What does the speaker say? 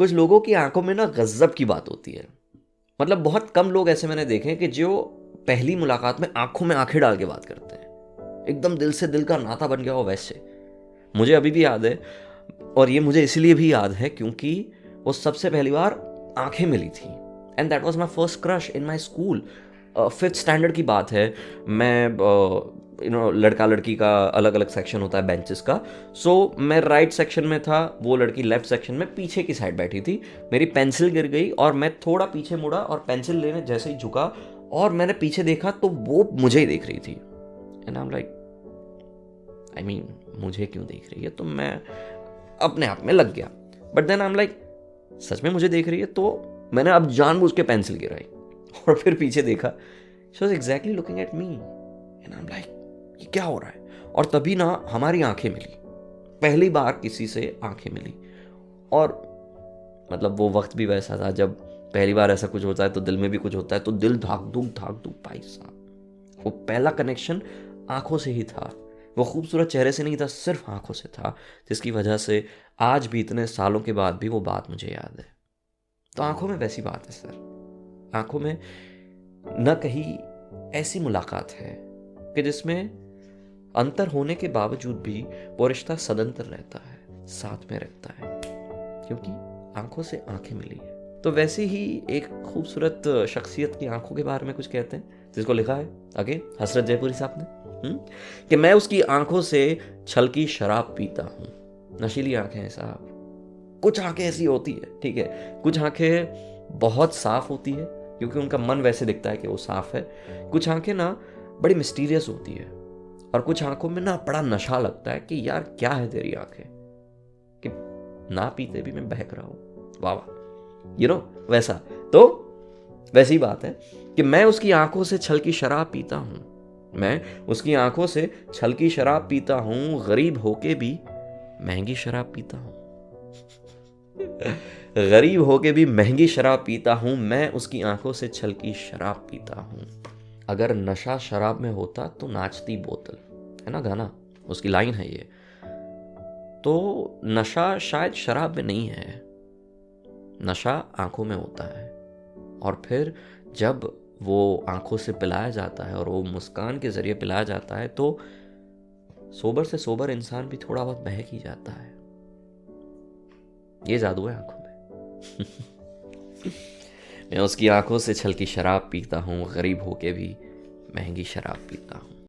कुछ लोगों की आंखों में ना गजब की बात होती है। मतलब बहुत कम लोग ऐसे मैंने देखे हैं कि जो पहली मुलाकात में आंखें डाल के बात करते हैं, एकदम दिल से दिल का नाता बन गया हो वैसे। मुझे अभी भी याद है, और ये मुझे इसलिए भी याद है क्योंकि वो सबसे पहली बार आंखें मिली थी, and that was my first crush in my school. 5th standard की बात है। मैं लड़का लड़की का अलग अलग सेक्शन होता है बेंचेस का। सो मैं राइट सेक्शन में था, वो लड़की लेफ्ट सेक्शन में पीछे की साइड बैठी थी। मेरी पेंसिल गिर गई और मैं थोड़ा पीछे मुड़ा और पेंसिल लेने जैसे ही झुका और मैंने पीछे देखा तो वो मुझे ही देख रही थी। And I am like, I mean मुझे क्यों देख रही है? तो मैं अपने आप में लग गया। But then I am like, सच में मुझे देख रही है? तो मैंने अब जानबूझ के पेंसिल गिराई और फिर पीछे देखा, she was exactly looking at me and I am like, ये क्या हो रहा है? और तभी ना हमारी आंखें मिली, पहली बार किसी से आंखें मिली। और मतलब वो वक्त भी वैसा था जब पहली बार ऐसा कुछ होता है तो दिल में भी कुछ होता है, तो दिल धाक धूक भाई साहब। वो पहला कनेक्शन आंखों से ही था। वो खूबसूरत चेहरे से नहीं था, सिर्फ आंखों से था, जिसकी वजह से आज भी इतने सालों के बाद भी वो बात मुझे याद है। तो आंखों में वैसी बात है सर। आंखों में न कहीं ऐसी मुलाकात है कि जिसमें अंतर होने के बावजूद भी वो रिश्ता सदंतर रहता है, साथ में रहता है, क्योंकि आंखों से आंखें मिली है। तो वैसे ही एक खूबसूरत शख्सियत की आंखों के बारे में कुछ कहते हैं, जिसको लिखा है आगे हसरत जयपुरी साहब ने, कि मैं उसकी आंखों से छल की शराब पीता हूँ। नशीली आंखें हैं साहब। कुछ आंखें ऐसी होती है, ठीक है, कुछ आंखें बहुत साफ होती है क्योंकि उनका मन वैसे दिखता है कि वो साफ है। कुछ आंखें ना बड़ी मिस्टीरियस होती है, और कुछ आंखों में ना बड़ा नशा लगता है कि यार क्या है तेरी आंखें, कि ना पीते भी मैं बहक रहा हूँ, वाह वाह, वैसा। तो वैसी बात है कि मैं उसकी आंखों से छल की शराब पीता हूँ। मैं उसकी आंखों से छल की शराब पीता हूँ, गरीब होके भी महंगी शराब पीता हूँ। गरीब होके भी महंगी शराब पीता हूँ, मैं उसकी आंखों से छल की शराब पीता हूँ। अगर नशा शराब में होता तो नाचती बोतल, है ना गाना, उसकी लाइन है ये। तो नशा शायद शराब में नहीं है, नशा आंखों में होता है। और फिर जब वो आंखों से पिलाया जाता है और वो मुस्कान के जरिए पिलाया जाता है तो सोबर से सोबर इंसान भी थोड़ा बहुत बहक ही जाता है। ये जादू है आंखों में। मैं उसकी आंखों से छल की शराब पीता हूँ, गरीब होके भी महंगी शराब पीता हूँ।